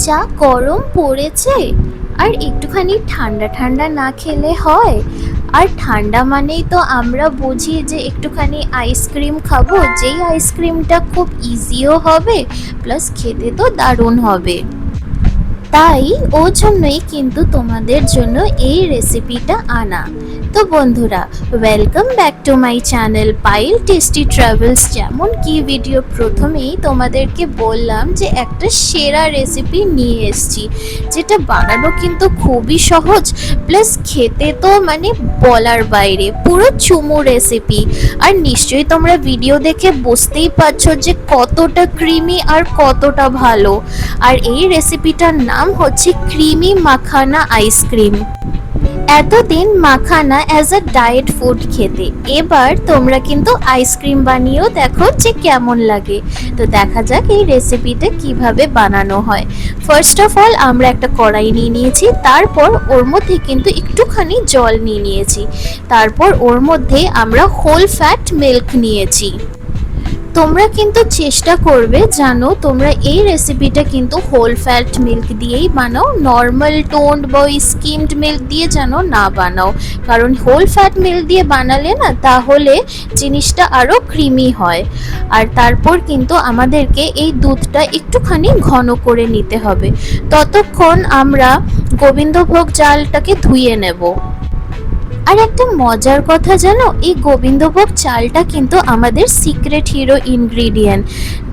যা গরম পড়েছে, আর একটুখানি ঠান্ডা ঠান্ডা না খেলে হয়? আর ঠান্ডা মানেই তো আমরা বুঝি যে একটুখানি আইসক্রিম খাবো, যেই আইসক্রিমটা খুব ইজিও হবে প্লাস খেতে তো দারুণ হবে। তাই ওর জন্যই কিন্তু তোমাদের জন্য এই রেসিপিটা আনা। তো বন্ধুরা, welcome back to my channel পাইল টেস্টি ট্রাভেলস। যেমন কি ভিডিও প্রথমেই তোমাদেরকে বললাম যে একটা সেরা রেসিপি নিয়ে এসেছি, যেটা বানানো কিন্তু খুবই সহজ প্লাস খেতে তো মানে বলার বাইরে, পুরো চুমু রেসিপি। আর নিশ্চয়ই তোমরা ভিডিও দেখে বুঝতেই পারছো যে কতটা ক্রিমি আর কতটা ভালো। আর এই রেসিপিটার নাম হচ্ছে ক্রিমি মাখানা আইসক্রিম। এতদিন makhana as a diet food খেতে, এবার তোমরা কিন্তু আইসক্রিম বানিয়েও দেখো যে কেমন লাগে। তো দেখা যাক এই রেসিপিটা কিভাবে বানানো হয়। ফার্স্ট অফ অল আমরা একটা কড়াই নিয়ে নিয়েছি, তারপর ওর মধ্যে কিন্তু একটুখানি জল নিয়ে নিয়েছি, তারপর ওর মধ্যে আমরা হোল ফ্যাট মিল্ক নিয়েছি। তোমরা কিন্তু চেষ্টা করবে জানো তোমরা এই রেসিপিটা কিন্তু হোল ফ্যাট মিল্ক দিয়েই বানাও, নর্মাল টোন্ড বা স্কিমড মিল্ক দিয়ে যেন না বানাও, কারণ হোল ফ্যাট মিল্ক দিয়ে বানালে না তাহলে জিনিসটা আরও ক্রিমি হয়। আর তারপর কিন্তু আমাদেরকে এই দুধটা একটুখানি ঘন করে নিতে হবে। ততক্ষণ আমরা গোবিন্দভোগ চালটাকে ধুয়ে নেব। আর একটা মজার কথা জানো, এই গোবিন্দভোগ চালটা কিন্তু আমাদের সিক্রেট হিরো ইনগ্রিডিয়েন্ট,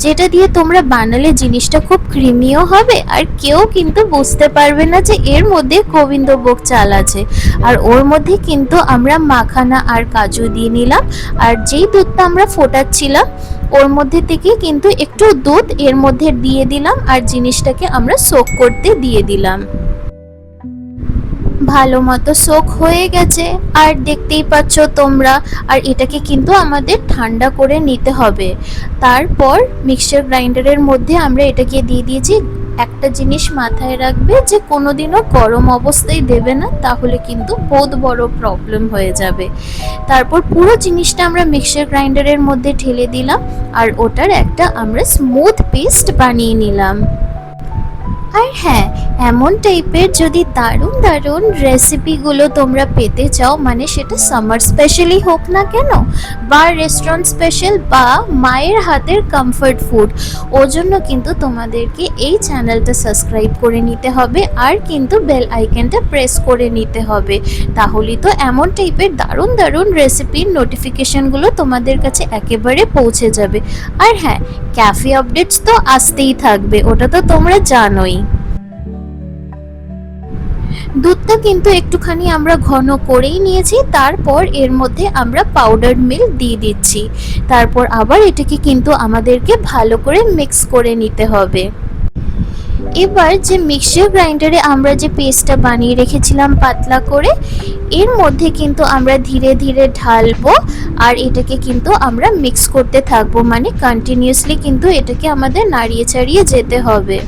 যেটা দিয়ে তোমরা বানালে জিনিসটা খুব ক্রিমিও হবে আর কেউ কিন্তু বুঝতে পারবে না যে এর মধ্যে গোবিন্দভোগ চাল আছে। আর ওর মধ্যে কিন্তু আমরা মাখানা আর কাজু দিয়ে নিলাম, আর যেই দুধটা আমরা ফোটাচ্ছিলাম ওর মধ্যে থেকে কিন্তু একটু দুধ এর মধ্যে দিয়ে দিলাম, আর জিনিসটাকে আমরা সোক করতে দিয়ে দিলাম। ভালো মতো সোক হয়ে গেছে আর দেখতেই পাচ্ছ তোমরা। আর এটাকে কিন্তু আমাদের ঠান্ডা করে নিতে হবে। তারপর মিক্সচার গ্রাইন্ডারের মধ্যে আমরা এটাকে দিয়ে দিয়েছি। একটা জিনিস মাথায় রাখবে যে কোনোদিনও গরম অবস্থায় দেবে না, তাহলে কিন্তু বহুত বড় প্রবলেম হয়ে যাবে। তারপর পুরো জিনিসটা আমরা মিক্সচার গ্রাইন্ডারের মধ্যে ঢেলে দিলাম, আর ওটার একটা আমরা স্মুথ পেস্ট বানিয়ে নিলাম। আর হ্যাঁ, এমন টাইপের যদি দারুণ দারুণ রেসিপিগুলো তোমরা পেতে চাও, মানে সেটা সামার স্পেশালি হোক না কেন বা রেস্টুরেন্ট স্পেশাল বা মায়ের হাতের কমফর্ট ফুড, ওর জন্য কিন্তু তোমাদেরকে এই চ্যানেলটা সাবস্ক্রাইব করে নিতে হবে আর কিন্তু বেল আইকনটা প্রেস করে নিতে হবে। তাহলেই তো এমন টাইপের দারুণ দারুণ রেসিপির নোটিফিকেশনগুলো তোমাদের কাছে একেবারে পৌঁছে যাবে। আর হ্যাঁ, ক্যাফে আপডেটস তো আসতেই থাকবে, ওটা তো তোমরা জানোই। দুধটা কিন্তু একটুখানি আমরা ঘন করেই নিয়েছি, তারপর এর মধ্যে আমরা পাউডার মিল্ক দিয়ে দিচ্ছি। তারপর আবার এটাকে কিন্তু আমাদেরকে ভালো করে মিক্স করে নিতে হবে। এবার যে মিক্সচার গ্রাইন্ডারে আমরা যে পেস্টটা বানিয়ে রেখেছিলাম পাতলা করে, এর মধ্যে কিন্তু আমরা ধীরে ধীরে ঢালবো আর এটাকে কিন্তু আমরা মিক্স করতে থাকবো, মানে কন্টিনিউয়াসলি কিন্তু এটাকে আমাদের নাড়িয়ে চাড়িয়ে যেতে হবে।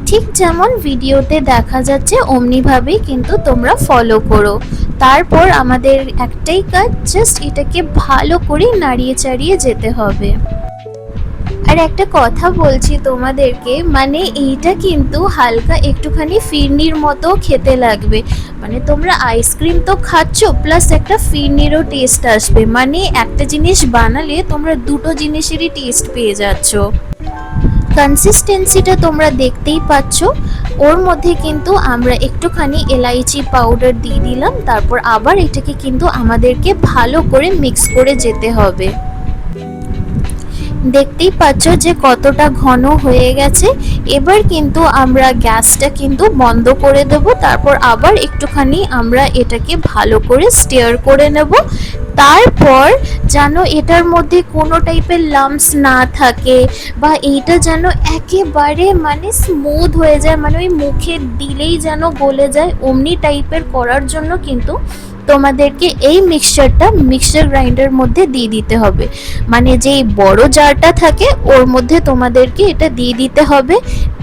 ঠিক যেমন ভিডিওতে দেখা যাচ্ছে অমনিভাবেই কিন্তু তোমরা ফলো করো। তারপর আমাদের একটাই কাজ, জাস্ট এটাকে ভালো করে নাড়িয়ে চাড়িয়ে যেতে হবে। আর একটা কথা বলছি তোমাদেরকে, মানে এইটা কিন্তু হালকা একটুখানি ফিরনির মতো খেতে লাগবে, মানে তোমরা আইসক্রিম তো খাচ্ছ প্লাস একটা ফিরনিরও টেস্ট আসবে, মানে একটা জিনিস বানালে তোমরা দুটো জিনিসেরই টেস্ট পেয়ে যাচ্ছ। কনসিস্টেন্সিটা তোমরা দেখতেই পাচ্ছ। ওর মধ্যে কিন্তু আমরা একটুখানি এলাইচি পাউডার দিয়ে দিলাম, তারপর আবার এটাকে কিন্তু আমাদেরকে ভালো করে মিক্স করে যেতে হবে। দেখতেই পাচ্ছ যে কতটা ঘন হয়ে গেছে। এবার কিন্তু আমরা গ্যাসটা কিন্তু বন্ধ করে দেব, তারপর আবার একটুখানি আমরা এটাকে ভালো করে স্টিয়ার করে নেব। তারপর যেন এটার মধ্যে কোনো টাইপের লাম্পস না থাকে, বা এইটা যেন একেবারে মানে স্মুথ হয়ে যায়, মানে ওই মুখে দিলেই যেন গলে যায়, অমনি টাইপের করার জন্য কিন্তু তোমাদেরকে এই মিক্সচারটা মিক্সচার গ্রাইন্ডার মধ্যে দিয়ে দিতে হবে। মানে যেই বড় জারটা থাকে ওর মধ্যে তোমাদেরকে এটা দিয়ে দিতে হবে।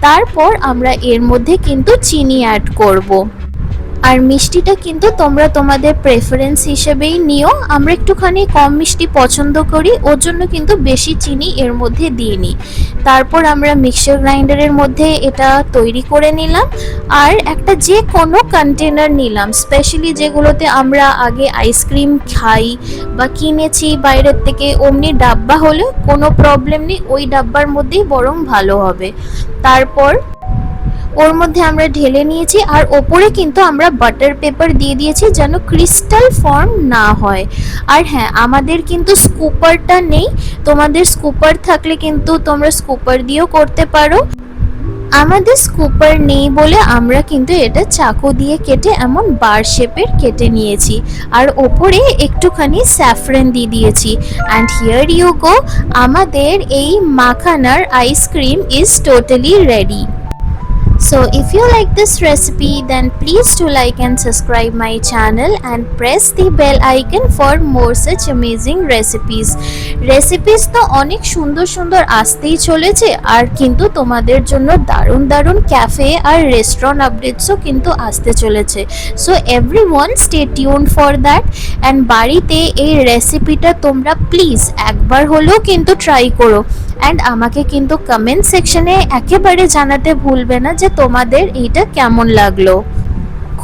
তারপর আমরা এর মধ্যে কিন্তু চিনি অ্যাড করব। আর মিষ্টিটা কিন্তু তোমরা তোমাদের প্রেফারেন্স হিসেবেই নিও। আমরা একটুখানি কম মিষ্টি পছন্দ করি, ওর জন্য কিন্তু বেশি চিনি এর মধ্যে দিইনি। তারপর আমরা মিক্সচার গ্রাইন্ডারের মধ্যে এটা তৈরি করে নিলাম। আর একটা যে কোনো কন্টেনার নিলাম, স্পেশালি যেগুলোতে আমরা আগে আইসক্রিম খাই বা কিনেছি বাইরের থেকে, অমনি ডাব্বা হলে কোনো প্রবলেম নেই, ওই ডাব্বার মধ্যেই বরং ভালো হবে। তারপর ওর মধ্যে আমরা ঢেলে নিয়েছি, আর ওপরে কিন্তু আমরা বাটার পেপার দিয়ে দিয়েছি যেন ক্রিস্টাল ফর্ম না হয়। আর হ্যাঁ, আমাদের কিন্তু স্কুপারটা নেই, তোমাদের স্কুপার থাকলে কিন্তু তোমরা স্কুপার দিয়েও করতে পারো। আমাদের স্কুপার নেই বলে আমরা কিন্তু এটা চাকু দিয়ে কেটে এমন বার শেপের কেটে নিয়েছি, আর ওপরে একটুখানি স্যাফরন দিয়ে দিয়েছি। অ্যান্ড হিয়ার ইউ গো, আমাদের এই মাখানার ice cream is totally ready. So if you like this recipe, then please do like and subscribe my channel and press the bell icon for more such amazing recipes. Recipes তো অনেক সুন্দর সুন্দর আসতেই চলেছে, আর কিন্তু তোমাদের জন্য দারুণ দারুণ ক্যাফে আর রেস্টুরেন্ট আপডেটসও কিন্তু আসতে চলেছে। So everyone stay tuned for that. And বাড়িতে এই রেসিপিটা তোমরা প্লিজ একবার হলেও কিন্তু ট্রাই করো। অ্যান্ড আমাকে কিন্তু কমেন্ট সেকশনে একেবারে জানাতে ভুলবে না যে তোমাদের এইটা কেমন লাগলো।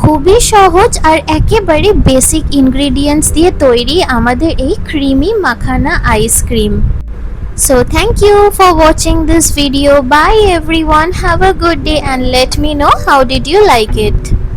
খুবই সহজ আর একেবারে বেসিক ইনগ্রেডিয়েন্টস দিয়ে তৈরি আমাদের এই creamy makhana ice cream. So thank you for watching this video. Bye everyone. Have a good day and let me know how did you like it.